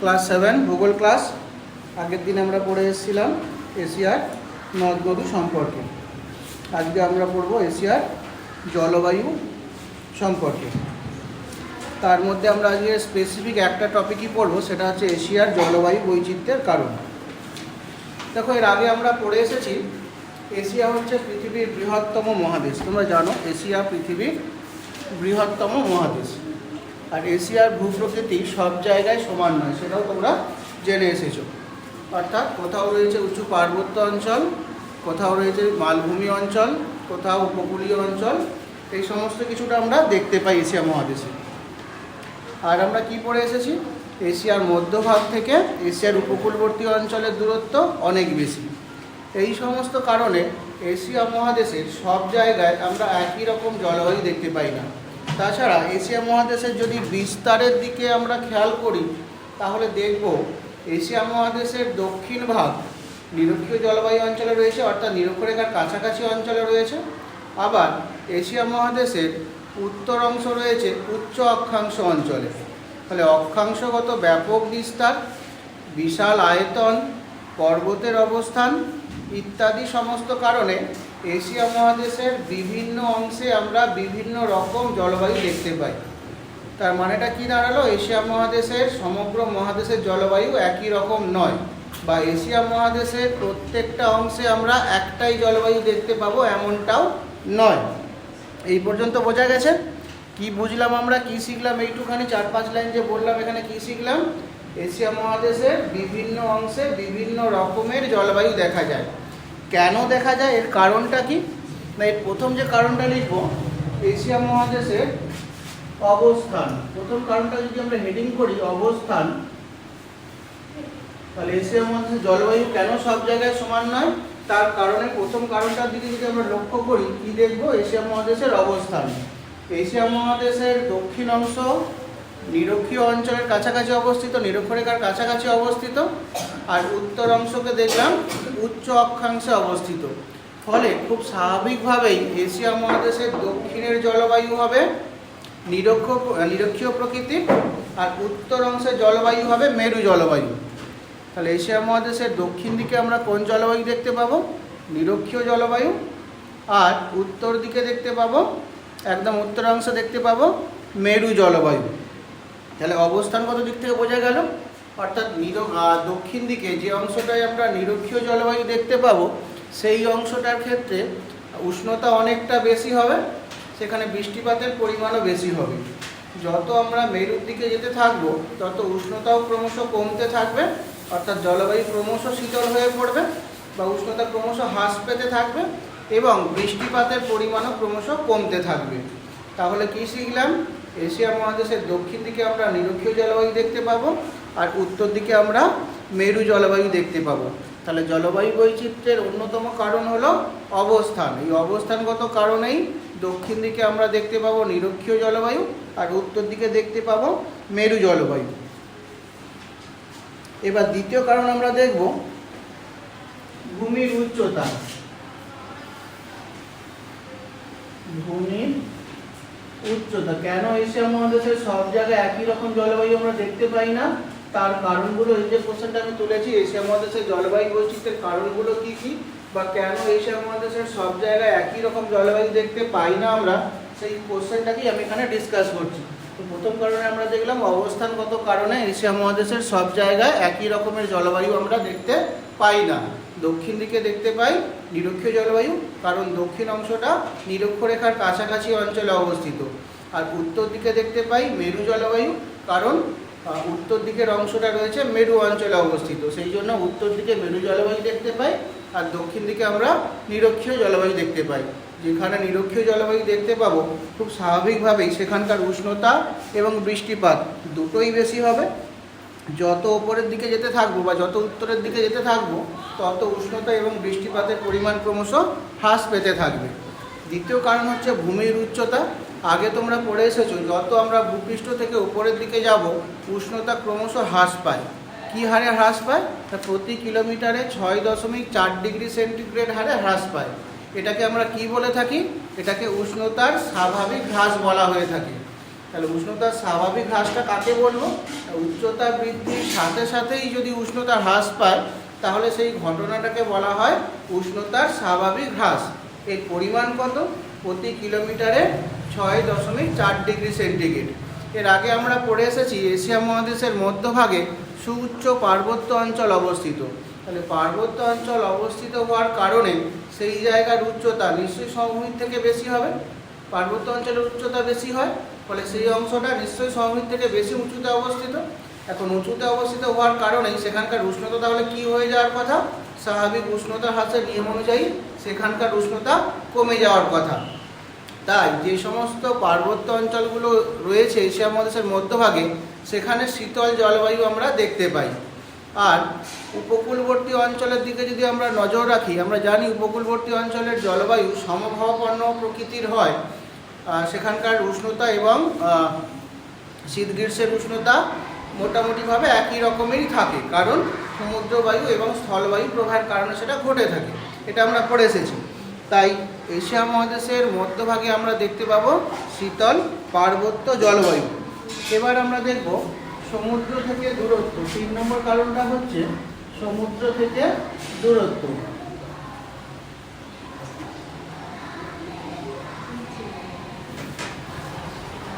Class 7 ভূগোল class. আগের দিন আমরা পড়ে এসেছিলাম এশিয়ার নদ নদী সম্পর্কে। আজকে আমরা পড়ব এশিয়ার জলবায়ু সম্পর্কে। তার মধ্যে আমরা আজকে স্পেসিফিক একটা টপিকই পড়ব, সেটা হচ্ছে এশিয়ার জলবায়ু বৈচিত্র্যের কারণ। দেখো, এর আগে আমরা পড়ে এসেছি এশিয়া হচ্ছে পৃথিবীর বৃহত্তম মহাদেশ। তোমরা জানো এশিয়া পৃথিবীর বৃহত্তম মহাদেশ, আর এশিয়ার ভূপ্রকৃতি সব জায়গায় সমান নয়, সেটাও তোমরা জেনে এসেছো। অর্থাৎ কোথাও রয়েছে উঁচু পার্বত্য অঞ্চল, কোথাও রয়েছে মালভূমি অঞ্চল, কোথাও উপকূলীয় অঞ্চল, এই সমস্ত কিছুটা আমরা দেখতে পাই এশিয়া মহাদেশে। আর আমরা কি পড়ে এসেছি, এশিয়ার মধ্যভাগ থেকে এশিয়ার উপকূলবর্তী অঞ্চলের দূরত্ব অনেক বেশি। এই সমস্ত কারণে এশিয়া মহাদেশের সব জায়গায় আমরা একই রকম জলবায়ু দেখতে পাই না। তাছাড়া এশিয়া মহাদেশের যদি বিস্তারের দিকে আমরা খেয়াল করি, তাহলে দেখব এশিয়া মহাদেশের দক্ষিণ ভাগ নিরক্ষীয় জলবায়ু অঞ্চলে রয়েছে, অর্থাৎ নিরক্ষরেখার কাছাকাছি অঞ্চলে রয়েছে। আবার এশিয়া মহাদেশের উত্তর অংশ রয়েছে উচ্চ অক্ষাংশ অঞ্চলে। ফলে অক্ষাংশগত ব্যাপক বিস্তার, বিশাল আয়তন, পর্বতের অবস্থান ইত্যাদি সমস্ত কারণে এশিয়া মহাদেশের বিভিন্ন অংশে আমরা বিভিন্ন রকম জলবায়ু দেখতে পাই। তার মানেটা কি দাঁড়ালো, এশিয়া মহাদেশের সমগ্র মহাদেশের জলবায়ু একই রকম নয়, বা এশিয়া মহাদেশের প্রত্যেকটা অংশে আমরা একটাই জলবায়ু দেখতে পাবো এমনটাও নয়। এই পর্যন্ত বোঝা গেছে? কি বুঝলাম আমরা, কি শিখলাম? এইটুখানি 4-5 লাইন যে বললাম, এখানে কি শিখলাম? এশিয়া মহাদেশের বিভিন্ন অংশে বিভিন্ন রকমের জলবায়ু দেখা যায়। কেন দেখা যায়, এর কারণটা কি? না, এর প্রথম যে কারণটা লিখব, এশিয়া মহাদেশের অবস্থান। প্রথম কারণটা যদি আমরা হেডিং করি অবস্থান, তাহলে এশিয়া মহাদেশের জলবায়ু কেন সব জায়গায় সমান নয়, তার কারণে প্রথম কারণটার দিকে যদি আমরা লক্ষ্য করি, কি দেখব? এশিয়া মহাদেশের অবস্থান। এশিয়া মহাদেশের দক্ষিণ অংশ নিরক্ষীয় অঞ্চলের কাছাকাছি অবস্থিত, নিরক্ষরেখার কাছাকাছি অবস্থিত, আর উত্তর অংশকে দেখলাম উচ্চ অক্ষাংশে অবস্থিত। ফলে খুব স্বাভাবিকভাবেই এশিয়া মহাদেশের দক্ষিণের জলবায়ু হবে নিরক্ষীয় প্রকৃতির, আর উত্তর অংশের জলবায়ু হবে মেরু জলবায়ু। তাহলে এশিয়া মহাদেশের দক্ষিণ দিকে আমরা কোন জলবায়ু দেখতে পাবো? নিরক্ষীয় জলবায়ু। আর উত্তর দিকে দেখতে পাবো, একদম উত্তরাংশ দেখতে পাবো মেরু জলবায়ু। তাহলে অবস্থানগত দিক থেকে বোঝা গেল, অর্থাৎ দক্ষিণ দিকে যে অংশটায় আমরা নিরক্ষীয় জলবায়ু দেখতে পাবো, সেই অংশটার ক্ষেত্রে উষ্ণতা অনেকটা বেশি হবে, সেখানে বৃষ্টিপাতের পরিমাণও বেশি হবে। যত আমরা মেরুর দিকে যেতে থাকবো, তত উষ্ণতাও ক্রমশ কমতে থাকবে, অর্থাৎ জলবায়ু ক্রমশ শীতল হয়ে পড়বে, বা উষ্ণতা ক্রমশ হ্রাস পেতে থাকবে, এবং বৃষ্টিপাতের পরিমাণও ক্রমশ কমতে থাকবে। তাহলে কি শিখলাম? এশিয়া মহাদেশের দক্ষিণ দিকে আমরা নিরক্ষীয় জলবায়ু দেখতে পাবো, আর উত্তর দিকে আমরা মেরু জলবায়ু দেখতে পাবো। তাহলে জলবায়ু বৈচিত্র্যের অন্যতম কারণ হলো অবস্থান। এই অবস্থানগত কারণেই দক্ষিণ দিকে আমরা দেখতে পাবো নিরক্ষীয় জলবায়ু, আর উত্তর দিকে দেখতে পাবো মেরু জলবায়ু। এবার দ্বিতীয় কারণ আমরা দেখব ভূমির উচ্চতা। ভূমির উচ্চতা কেন এশিয়া মহাদেশের সব জায়গায় একই রকম জলবায়ু আমরা দেখতে পাই না, তার কারণগুলো, এই যে কোশ্চেনটা আমি তুলেছি, এশিয়া মহাদেশের জলবায়ু বৈচিত্র্যের কারণগুলো কি কি, বা কেন এশিয়া মহাদেশের সব জায়গায় একই রকম জলবায়ু দেখতে পাই না আমরা, সেই কোশ্চেনটাকেই আমি এখানে ডিসকাস করছি। তো প্রথম কারণে আমরা দেখলাম অবস্থানগত কারণে এশিয়া মহাদেশের সব জায়গায় একই রকমের জলবায়ু আমরা দেখতে পাই না। দক্ষিণ দিকে দেখতে পাই নিরক্ষীয় জলবায়ু, কারণ দক্ষিণ অংশটা নিরক্ষরেখার কাছাকাছি অঞ্চলে অবস্থিত। আর উত্তর দিকে দেখতে পাই মেরু জলবায়ু, কারণ উত্তর দিকের অংশটা রয়েছে মেরু অঞ্চলে অবস্থিত, সেই জন্য উত্তর দিকে মেরু জলবায়ু দেখতে পাই, আর দক্ষিণ দিকে আমরা নিরক্ষীয় জলবায়ু দেখতে পাই। যেখানে নিরক্ষীয় জলবায়ু দেখতে পাবো, খুব স্বাভাবিকভাবেই সেখানকার উষ্ণতা এবং বৃষ্টিপাত দুটোই বেশি হবে। যত ওপরের দিকে যেতে থাকবো বা যত উত্তরের দিকে যেতে থাকবো, তত উষ্ণতা এবং বৃষ্টিপাতের পরিমাণ ক্রমশ হ্রাস পেতে থাকবে। দ্বিতীয় কারণ হচ্ছে ভূমির উচ্চতা। আগে তোমরা পড়ে এসেছো, যত আমরা ভূপৃষ্ঠ থেকে উপরের দিকে যাব, উষ্ণতা ক্রমশ হ্রাস পায়। কী হারে হ্রাস পায়? প্রতি কিলোমিটারে 6.4 ডিগ্রি সেন্টিগ্রেড হারে হ্রাস পায়। এটাকে আমরা কি বলে থাকি? এটাকে উষ্ণতার স্বাভাবিক হ্রাস বলা হয়ে থাকে। তাহলে উষ্ণতার স্বাভাবিক হ্রাসটা কাকে বলবো? উচ্চতা বৃদ্ধির সাথে সাথেই যদি উষ্ণতা হ্রাস পায় তাহলে সেই ঘটনাটাকে বলা হয় উষ্ণতার স্বাভাবিক হ্রাস। এর পরিমাণ কত? প্রতি কিলোমিটারে 6.4 ডিগ্রি সেন্টিগ্রেড। এর আগে আমরা পড়ে এসেছি এশিয়া মহাদেশের মধ্যভাগে সুউচ্চ পার্বত্য অঞ্চল অবস্থিত। তাহলে পার্বত্য অঞ্চল অবস্থিত হওয়ার কারণে সেই জায়গার উচ্চতা নিশ্চয়ই সমভূমির থেকে বেশি হবে। পার্বত্য অঞ্চলের উচ্চতা বেশি হয়, ফলে সেই অংশটা নিশ্চয়ই সমভূমির থেকে বেশি উঁচুতে অবস্থিত। এখন উঁচুতে অবস্থিত হওয়ার কারণেই সেখানকার উষ্ণতা তাহলে কী হয়ে যাওয়ার কথা? স্বাভাবিক উষ্ণতা হ্রাসের নিয়ম অনুযায়ী সেখানকার উষ্ণতা কমে যাওয়ার কথা। তাই যে সমস্ত পার্বত্য অঞ্চলগুলো রয়েছে এশিয়া মহাদেশের মধ্যভাগে সেখানে শীতল জলবায়ু আমরা দেখতে পাই। আর উপকূলবর্তী অঞ্চলের দিকে যদি আমরা নজর রাখি, আমরা জানি উপকূলবর্তী অঞ্চলের জলবায়ু সমভাবাপন্ন প্রকৃতির হয়। সেখানকার উষ্ণতা এবং শীত গ্রীষ্মের উষ্ণতা মোটামুটিভাবে একই রকমেরই থাকে, কারণ সমুদ্রবায়ু এবং স্থলবায়ু প্রবাহের কারণে সেটা ঘটে থাকে। এটা আমরা পড়ে এসেছি। তাই এশিয়া মহাদেশের মধ্যভাগে আমরা দেখতে পাবো শীতল পার্বত্য জলবায়ু। এবার আমরা দেখব সমুদ্র থেকে দূরত্ব। 3 নম্বর কারণটা হচ্ছে সমুদ্র থেকে দূরত্ব।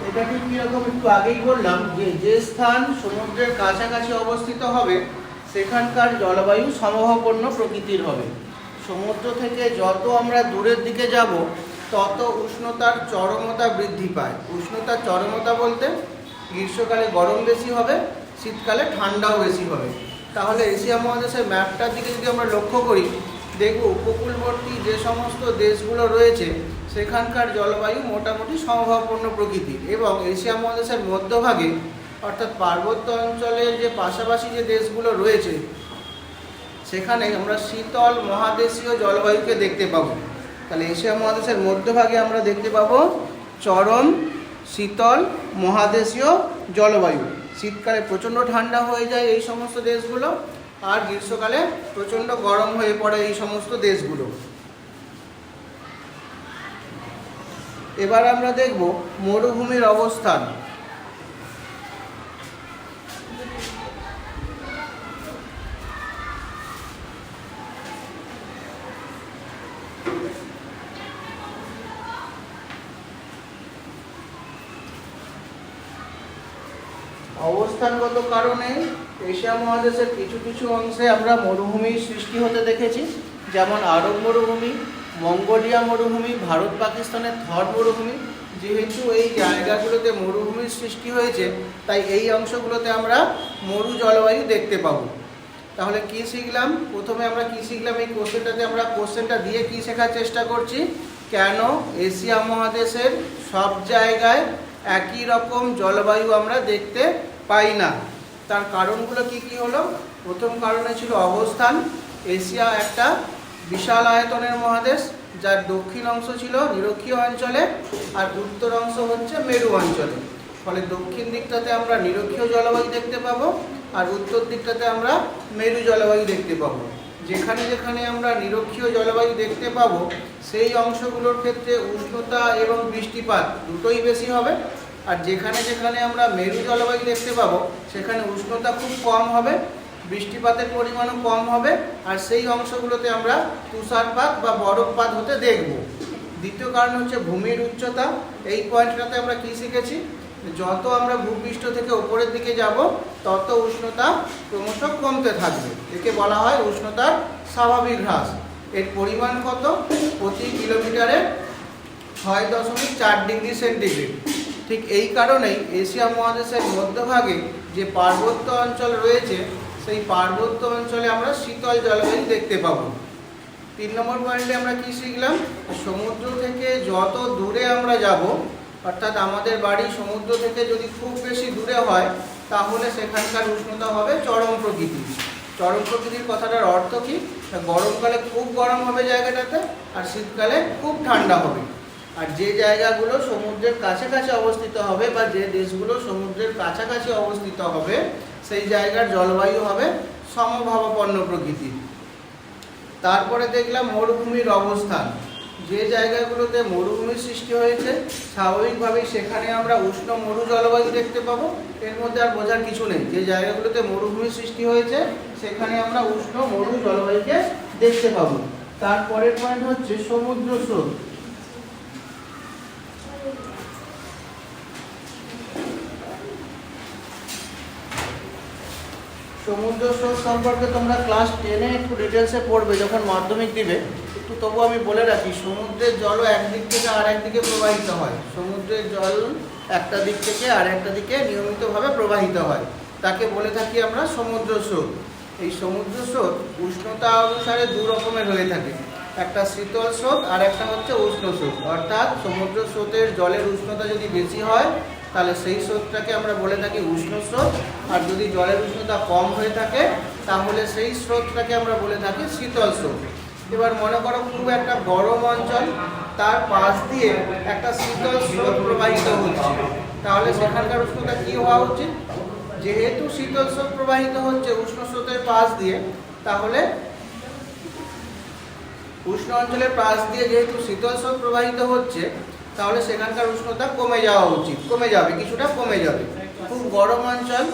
এটা ঠিক কীরকম একটু আগেই বললাম যে স্থান সমুদ্রের কাছাকাছি অবস্থিত হবে সেখানকার জলবায়ু সমভাবাপন্ন প্রকৃতির হবে। সমুদ্র থেকে যত আমরা দূরের দিকে যাব তত উষ্ণতার চরমতা বৃদ্ধি পায়। উষ্ণতার চরমতা বলতে গ্রীষ্মকালে গরম বেশি হবে, শীতকালে ঠান্ডাও বেশি হবে। তাহলে এশিয়া মহাদেশের ম্যাপটার দিকে যদি আমরা লক্ষ্য করি, দেখব উপকূলবর্তী যে সমস্ত দেশগুলো রয়েছে সেখানকার জলবায়ু মোটামুটি সমভাবাপন্ন প্রকৃতির, এবং এশিয়া মহাদেশের মধ্যভাগে অর্থাৎ পার্বত্য অঞ্চলের যে পাশাপাশি যে দেশগুলো রয়েছে সেখানে আমরা শীতল মহাদেশীয় জলবায়ুকে দেখতে পাবো। তাহলে এশিয়া মহাদেশের মধ্যভাগে আমরা দেখতে পাবো চরম শীতল মহাদেশীয় জলবায়ু। শীতকালে প্রচণ্ড ঠান্ডা হয়ে যায় এই সমস্ত দেশগুলো, আর গ্রীষ্মকালে প্রচণ্ড গরম হয়ে পড়ে এই সমস্ত দেশগুলো। এবার আমরা দেখব মরুভূমির অবস্থান। অবস্থানগত কারণে এশিয়া মহাদেশের কিছু কিছু অংশে আমরা মরুভূমির সৃষ্টি হতে দেখেছি, যেমন আরব মরুভূমি, মঙ্গোলিয়া মরুভূমি, ভারত পাকিস্তানের থর মরুভূমি। যেহেতু এই জায়গাগুলোতে মরুভূমির সৃষ্টি হয়েছে তাই এই অংশগুলোতে আমরা মরু জলবায়ু দেখতে পাবো। তাহলে কি শিখলাম? প্রথমে আমরা কি শিখলাম? এই কোশ্চেনটা দিয়ে কি শেখার চেষ্টা করছি, কেন এশিয়া মহাদেশের সব জায়গায় একই রকম জলবায়ু আমরা দেখতে পাই না। তার কারণগুলো কি কি হলো? প্রথম কারণে ছিল অবস্থান। এশিয়া একটা বিশাল আয়তনের মহাদেশ, যার দক্ষিণ অংশ ছিল নিরক্ষীয় অঞ্চলে আর উত্তর অংশ হচ্ছে মেরু অঞ্চলে। ফলে দক্ষিণ দিকটাতে আমরা নিরক্ষীয় জলবায়ু দেখতে পাবো আর উত্তর দিকটাতে আমরা মেরু জলবায়ু দেখতে পাবো। যেখানে যেখানে আমরা নিরক্ষীয় জলবায়ু দেখতে পাবো সেই অংশগুলোর ক্ষেত্রে উষ্ণতা এবং বৃষ্টিপাত দুটোই বেশি হবে, আর যেখানে যেখানে আমরা মেরু জলবায়ু দেখতে পাবো সেখানে উষ্ণতা খুব কম হবে, বৃষ্টিপাতের পরিমাণও কম হবে, আর সেই অংশগুলোতে আমরা তুষারপাত বা বরফপাত হতে দেখব। দ্বিতীয় কারণ হচ্ছে ভূমির উচ্চতা। এই পয়েন্টটাতে আমরা কি শিখেছি? যত আমরা ভূপৃষ্ঠ থেকে উপরের দিকে যাব তত উষ্ণতা ক্রমশ কমতে থাকবে। একে বলা হয় উষ্ণতার স্বাভাবিক হ্রাস। এর পরিমাণ কত? প্রতি কিলোমিটারে 6.4 ডিগ্রি সেন্টিগ্রেড। ঠিক এই কারণেই এশিয়া মহাদেশের মধ্যভাগে যে পার্বত্য অঞ্চল রয়েছে সেই পার্বত্য অঞ্চলে আমরা শীতল জলবায়ু দেখতে পাবো। 3 নম্বর পয়েন্টে আমরা কি শিখলাম? সমুদ্র থেকে যত দূরে আমরা যাব, অর্থাৎ আমাদের বাড়ি সমুদ্র থেকে যদি খুব বেশি দূরে হয় তাহলে সেখানকার উষ্ণতা হবে চরম প্রকৃতির। চরম প্রকৃতির কথাটার অর্থ কি? গরমকালে খুব গরম হবে জায়গাটাতে আর শীতকালে খুব ঠান্ডা হবে। আর যে জায়গাগুলো সমুদ্রের কাছাকাছি অবস্থিত হবে বা যে দেশগুলো সমুদ্রের কাছাকাছি অবস্থিত হবে সেই জায়গার জলবায়ু হবে সমভাবাপন্ন প্রকৃতির। তারপরে দেখলাম মরুভূমির অবস্থান। যে জায়গাগুলোতে মরুভূমির সৃষ্টি হয়েছে স্বাভাবিকভাবেই সেখানে আমরা উষ্ণ মরু জলবায়ু দেখতে পাবো। এর মধ্যে আর বোঝার কিছু নেই, যে জায়গাগুলোতে মরুভূমির সৃষ্টি হয়েছে সেখানে আমরা উষ্ণ মরু জলবায়ুকে দেখতে পাবো। তারপরের পয়েন্ট হচ্ছে সমুদ্র স্রোত। সমুদ্র স্রোত সম্পর্কে তোমরা ক্লাস 10-এ একটু ডিটেলসে পড়বে যখন মাধ্যমিক দিবে। একটু তবু আমি বলে রাখি, সমুদ্রের জলও একদিক থেকে আর একদিকে প্রবাহিত হয়। সমুদ্রের জল একটা দিক থেকে আর একটা দিকে নিয়মিতভাবে প্রবাহিত হয়, তাকে বলে থাকি আমরা সমুদ্র স্রোত। এই সমুদ্র স্রোত উষ্ণতা অনুসারে দু রকমের হয়ে থাকে, একটা শীতল স্রোত আর একটা হচ্ছে উষ্ণ স্রোত। অর্থাৎ সমুদ্র স্রোতের জলের উষ্ণতা যদি বেশি হয় তাহলে সেই স্রোতটাকে আমরা বলে থাকি উষ্ণ স্রোত, আর যদি জলের উষ্ণতা কম হয়ে থাকে তাহলে সেই স্রোতটাকে আমরা বলে থাকি শীতল স্রোত। এবার মনে করো খুব একটা গরম অঞ্চল, তার পাশ দিয়ে একটা শীতল স্রোত প্রবাহিত হচ্ছে, তাহলে সেখানকার উষ্ণতা কী হওয়া উচিত? যেহেতু শীতল স্রোত প্রবাহিত হচ্ছে উষ্ণ স্রোতের পাশ দিয়ে, তাহলে উষ্ণ অঞ্চলের পাশ দিয়ে যেহেতু শীতল স্রোত প্রবাহিত হচ্ছে তাহলে সেখানকার উষ্ণতা কমে যাওয়া উচিত, কমে যাবে, কিছুটা কমে যাবে। খুব গরম অঞ্চল,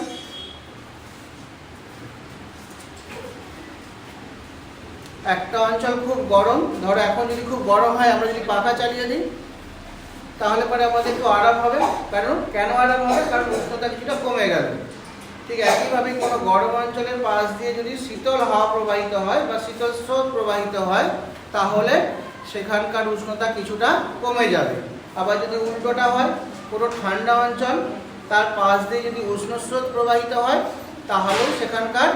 একটা অঞ্চল খুব গরম, ধরো এখন যদি খুব গরম হয় আমরা যদি পাখা চালিয়ে দিই তাহলে পরে আমাদের একটু আরাম হবে। কেন আরাম হবে? কারণ উষ্ণতা কিছুটা কমে গেল। ঠিক একইভাবে কোনো গরম অঞ্চলের পাশ দিয়ে যদি শীতল হাওয়া প্রবাহিত হয় বা শীতল স্রোত প্রবাহিত হয় তাহলে সেখানকার উষ্ণতা কিছুটা কমে যাবে। আবার যদি উল্টোটা হয়, পুরো ঠান্ডা অঞ্চল, তার পাশ দিয়ে যদি উষ্ণ স্রোত প্রবাহিত হয় তাহলেও সেখানকার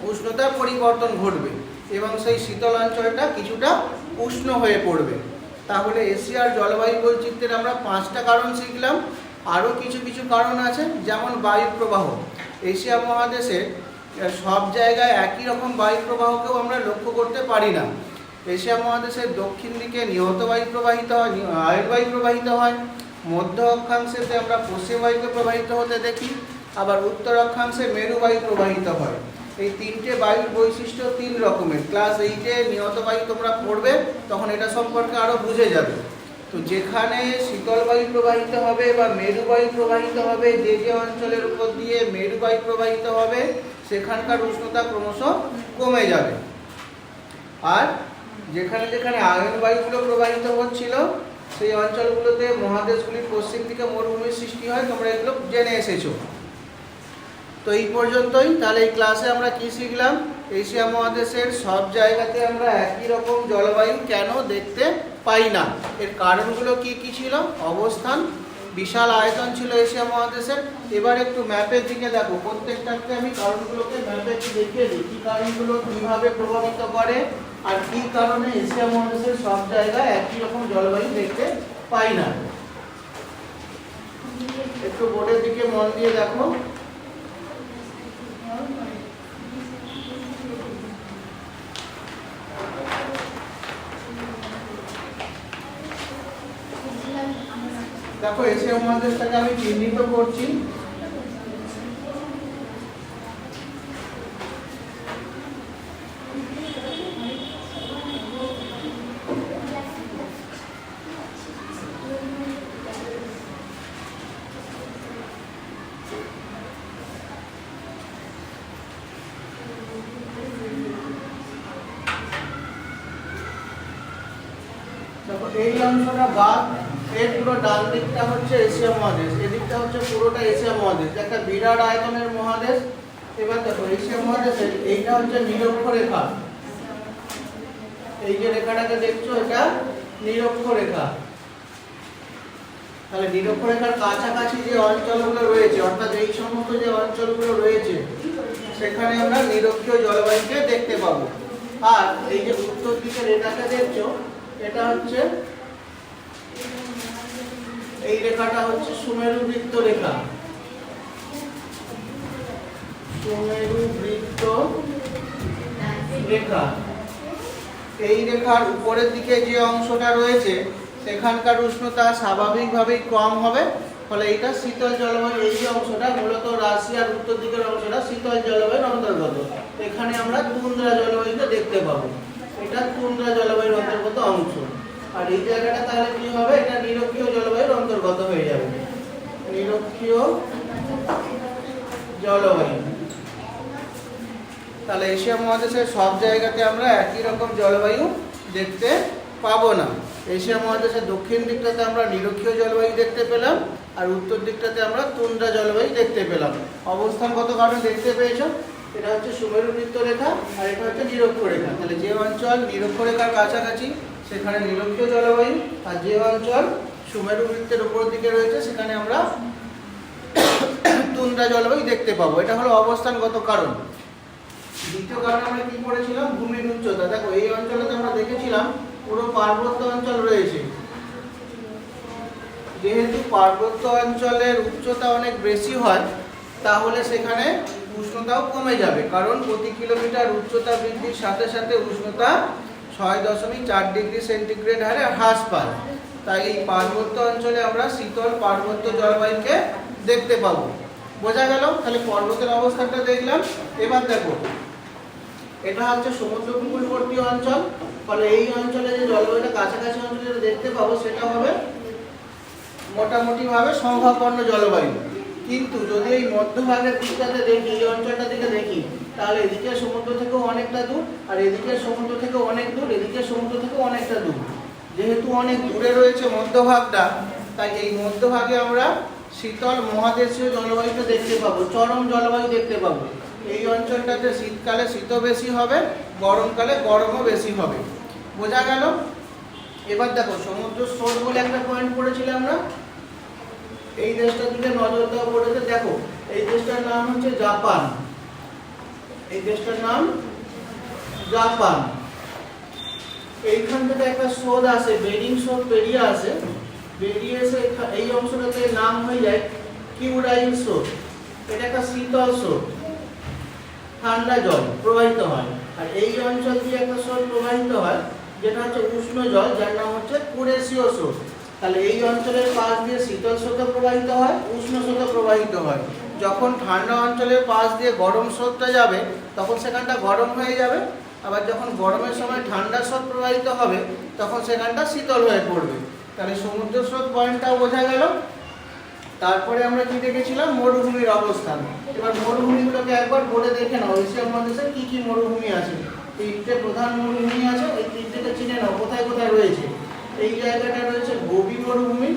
উষ্ণতার পরিবর্তন ঘটবে এবং সেই শীতল অঞ্চলটা কিছুটা উষ্ণ হয়ে পড়বে। তাহলে এশিয়ার জলবায়ু বৈচিত্র্যের আমরা 5টা কারণ শিখলাম। আরও কিছু কিছু কারণ আছে, যেমন বায়ু প্রবাহ। এশিয়া মহাদেশে সব জায়গায় একই রকম বায়ু প্রবাহকেও আমরা লক্ষ্য করতে পারি না। এশিয়া মহাদেশের দক্ষিণ দিকে নিহত বায়ু প্রবাহিত হয়, আয়ুর্বায়ু প্রবাহিত হয়। মধ্য অক্ষাংশেতে আমরা পশ্চিম বায়ুকে প্রবাহিত হতে দেখি, আবার উত্তর অক্ষাংশে মেরু বায়ু প্রবাহিত হয়। এই 3টে বায়ুর বৈশিষ্ট্য 3 রকমের। ক্লাস 8-এ নিহত বায়ু তোমরা পড়বে, তখন এটা সম্পর্কে আরও বুঝে যাবে। তো যেখানে শীতল বায়ু প্রবাহিত হবে বা মেরু বায়ু প্রবাহিত হবে, যে যে অঞ্চলের উপর দিয়ে মেরু বায়ু প্রবাহিত হবে সেখানকার উষ্ণতা ক্রমশ কমে যাবে। আর যেখানে যেখানে আয়ন বায়ুগুলো প্রবাহিত হচ্ছিল সেই অঞ্চলগুলোতে মহাদেশগুলির পশ্চিম দিকে মরুভূমির সৃষ্টি হয়, তোমরা এগুলো জেনে এসেছো। তো এই পর্যন্তই। তাহলে এই ক্লাসে আমরা কি শিখলাম? এশিয়া মহাদেশের সব জায়গাতে আমরা একই রকম জলবায়ু কেন দেখতে পাই না, এর কারণগুলো কি কি ছিল। অবস্থান, বিশাল আয়তন ছিল এশিয়া মহাদেশের। এবার একটু ম্যাপের দিকে দেখো, প্রত্যেকটাকে আমি কারণগুলোকে ম্যাপে দেখিয়ে দিই, কী কারণগুলো কীভাবে প্রভাবিত করে আর কী কারণে এশিয়া মহাদেশের সব জায়গায় একই রকম জলবায়ু দেখতে পাই না। একটু বোর্ডের দিকে মন দিয়ে দেখো। দেখো এশিয়া মহাদেশটাকে আমি চিহ্নিত করছি। দেখো এই অংশটা বাদ, এর পুরো ডান দিকটা হচ্ছে এশিয়া মহাদেশ, এদিকটা হচ্ছে পুরোটা এশিয়া মহাদেশ, একটা বিরাট আয়তনের মহাদেশ। এবার দেখো এশিয়া মহাদেশের এইটা হচ্ছে নিরক্ষরেখা, এই যে রেখাটাকে দেখছো এটা নিরক্ষরেখা। তাহলে নিরক্ষরেখার কাছাকাছি যে অঞ্চলগুলো রয়েছে, অর্থাৎ এই সমস্ত যে অঞ্চলগুলো রয়েছে সেখানে আমরা নিরক্ষীয় জলবায়ুকে দেখতে পাবো। আর এই যে উত্তর দিকের রেখাটা দেখছো এটা হচ্ছে, এই রেখাটা হচ্ছে সুমেরু বৃত্ত রেখা, সুমেরু বৃত্ত রেখা। এই রেখার উপরের দিকে যে অংশটা রয়েছে সেখানকার উষ্ণতা স্বাভাবিকভাবেই কম হবে, ফলে এটা শীতল জলবায়ু। এই যে অংশটা মূলত রাশিয়ার উত্তর দিকের অংশটা শীতল জলবায়ুর অন্তর্গত। এখানে আমরা তুন্দ্রা জলবায়ুকে দেখতে পাবো, এটা তুন্দ্রা জলবায়ুর অন্তর্গত অংশ। আর এই জায়গাটা তাহলে কি হবে, এটা নিরক্ষীয় জলবায়ুর অন্তর্গত হয়ে যাবে, নিরক্ষীয় জলবায়ু। তাহলে এশিয়া মহাদেশের সব জায়গাতে আমরা একই রকম জলবায়ু দেখতে পাবো না। এশিয়া মহাদেশের দক্ষিণ দিকটাতে আমরা নিরক্ষীয় জলবায়ু দেখতে পেলাম, আর উত্তর দিকটাতে আমরা তুন্দ্রা জলবায়ু দেখতে পেলাম। অবস্থানগত কারণে দেখতে পেয়েছো, এটা হচ্ছে সুমেরু বৃত্তরেখা আর এটা হচ্ছে নিরক্ষরেখা। তাহলে যে অঞ্চল নিরক্ষরেখার কাছাকাছি সেখানে নিরক্ষীয় জলবায়ু, আর যে অঞ্চল সুমেরু বৃত্তের উপর দিকে রয়েছে সেখানে আমরা তুন্দ্রা জলবায়ু দেখতে পাবো। এটা হলো অবস্থানগত কারণ। দ্বিতীয় কারণ আমরা কি পড়েছিলাম, ভূমির উচ্চতা। দেখো এই অঞ্চলেতে আমরা দেখেছিলাম পুরো পার্বত্য অঞ্চল রয়েছে। যেহেতু পার্বত্য অঞ্চলের উচ্চতা অনেক বেশি হয় তাহলে সেখানে উষ্ণতাও কমে যাবে, কারণ প্রতি কিলোমিটার উচ্চতা বৃদ্ধির সাথে সাথে উষ্ণতা 6.4 ডিগ্রি সেন্টিগ্রেড হারে হ্রাস পায়। তাই এই পার্বত্য অঞ্চলে আমরা শীতল পার্বত্য জলবায়ুকে দেখতে পাবো। বোঝা গেল? তাহলে পর্বতের অবস্থানটা দেখলাম। এবার দেখো, এটা হচ্ছে সমুদ্র উপকূলবর্তী অঞ্চল। ফলে এই অঞ্চলে যে জলবায়ুটা কাছাকাছি অঞ্চলে দেখতে পাবো সেটা হবে মোটামুটি ভাবে সমভাবাপন্ন জলবায়ু। কিন্তু যদি এই মধ্যভাগের দিকটাতে দেখি, এই অঞ্চলটা দিকে দেখি, তাহলে এদিকে সমুদ্র থেকেও অনেকটা দূর, আর এদিকে সমুদ্র থেকেও অনেক দূর, এদিকে সমুদ্র থেকেও অনেকটা দূর। যেহেতু অনেক দূরে রয়েছে মধ্যভাগটা, তাই এই মধ্যভাগে আমরা শীতল মহাদেশীয় জলবায়ুটা দেখতে পাবো, চরম জলবায়ু দেখতে পাবো। এই অঞ্চলটাতে শীতকালে শীতও বেশি হবে, গরমকালে গরমও বেশি হবে। বোঝা গেল? এবার দেখো, সমুদ্র স্রোত বলে একটা পয়েন্ট পড়েছিলাম আমরা, এই দেশটার দিকে নজর দেওয়া পড়েছে। দেখো এই দেশটার নাম হচ্ছে জাপান। এই দেশটার নাম জাপান। এইখান থেকে একটা স্রোত আসে, বেরিং স্রোত বেরিয়ে আসে, বেরিয়ে এসে এই অংশটাতে নাম হয়ে যায় কিউরাইল স্রোত। এটা একটা শীতল স্রোত, ঠান্ডা জল প্রবাহিত হয়। আর এই অঞ্চল দিয়ে একটা স্রোত প্রবাহিত হয় যেটা হচ্ছে উষ্ণ জল, যার নাম হচ্ছে কুরেশীয় স্রোত। তাহলে এই অঞ্চলের পাশ দিয়ে শীতল স্রোত প্রবাহিত হয়, উষ্ণ স্রোত প্রবাহিত হয়। যখন ঠান্ডা অঞ্চলের পাশ দিয়ে গরম স্রোতটা যাবে তখন সেখানটা গরম হয়ে যাবে, আবার যখন গরমের সময় ঠান্ডা স্রোত প্রবাহিত হবে তখন সেখানটা শীতল হয়ে পড়বে। তাহলে সমুদ্র স্রোত পয়েন্টটাও বোঝা গেল। তারপরে আমরা কি দেখেছিলাম, মরুভূমির অবস্থান। এবার মরুভূমিগুলোকে একবার বলে দেখে নাও, এশিয়া মহাদেশে কি কি মরুভূমি আছে। তিনটে প্রধান মরুভূমি আছে, এই তিনটেকে চিনে নাও কোথায় কোথায় রয়েছে। এই জায়গাটা রয়েছে গোবি মরুভূমি,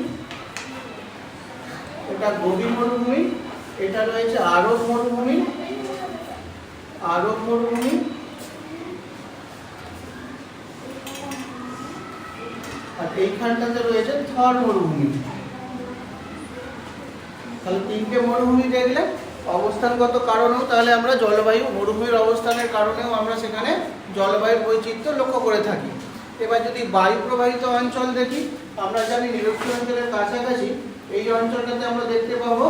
এটা গোবি মরুভূমি। এটা রয়েছে আরব মরুভূমি, আরব মরুভূমি। আর এইখানটাতে রয়েছে থর মরুভূমি। তাহলে তিনটে মরুভূমি দেখলে। অবস্থানগত কারণেও তাহলে আমরা জলবায়ু, মরুভূমির অবস্থানের কারণেও আমরা সেখানে জলবায়ুর বৈচিত্র্য লক্ষ্য করে থাকি। এবার যদি বায়ু প্রবাহিত অঞ্চল দেখি, আমরা জানি নিরক্ষীয় অঞ্চলের কাছাকাছি এই অঞ্চলটাতে আমরা দেখতে পাবো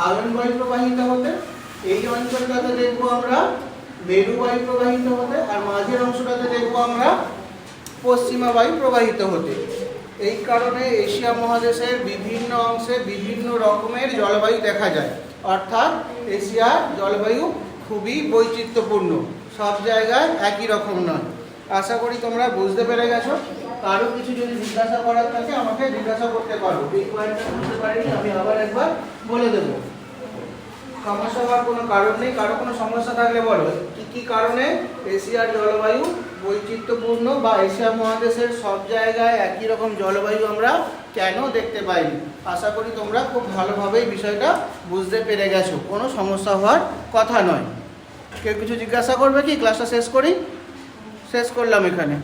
আয়ন বায়ু প্রবাহিত হতে। এই অঞ্চলটাতে দেখবো আমরা মেরু বায়ু প্রবাহিত হতে, আর মাঝের অংশটাতে দেখবো আমরা পশ্চিমা বায়ু প্রবাহিত হতে। এই কারণে এশিয়া মহাদেশের বিভিন্ন অংশে বিভিন্ন রকমের জলবায়ু দেখা যায়। অর্থাৎ এশিয়ার জলবায়ু খুবই বৈচিত্র্যপূর্ণ, সব জায়গায় একই রকম নয়। আশা করি তোমরা বুঝতে পেরে গেছো। কারো কিছু যদি জিজ্ঞাসা করার থাকে আমাকে জিজ্ঞাসা করতে পারো। এই পয়েন্টটা বুঝতে পারিনি, আমি আবার একবার বলে দেবো। সমস্যা হওয়ার কোনো কারণ নেই। কারো কোনো সমস্যা থাকলে বলো, কি কি কারণে এশিয়ার জলবায়ু বৈচিত্র্যপূর্ণ, বা এশিয়া মহাদেশের সব জায়গায় একই রকম জলবায়ু আমরা কেন দেখতে পাইনি। আশা করি তোমরা খুব ভালোভাবেই বিষয়টা বুঝতে পেরে গেছো, কোনো সমস্যা হওয়ার কথা নয়। কেউ কিছু জিজ্ঞাসা করবে কি? ক্লাসটা শেষ করি। শেষ করলাম এখানে।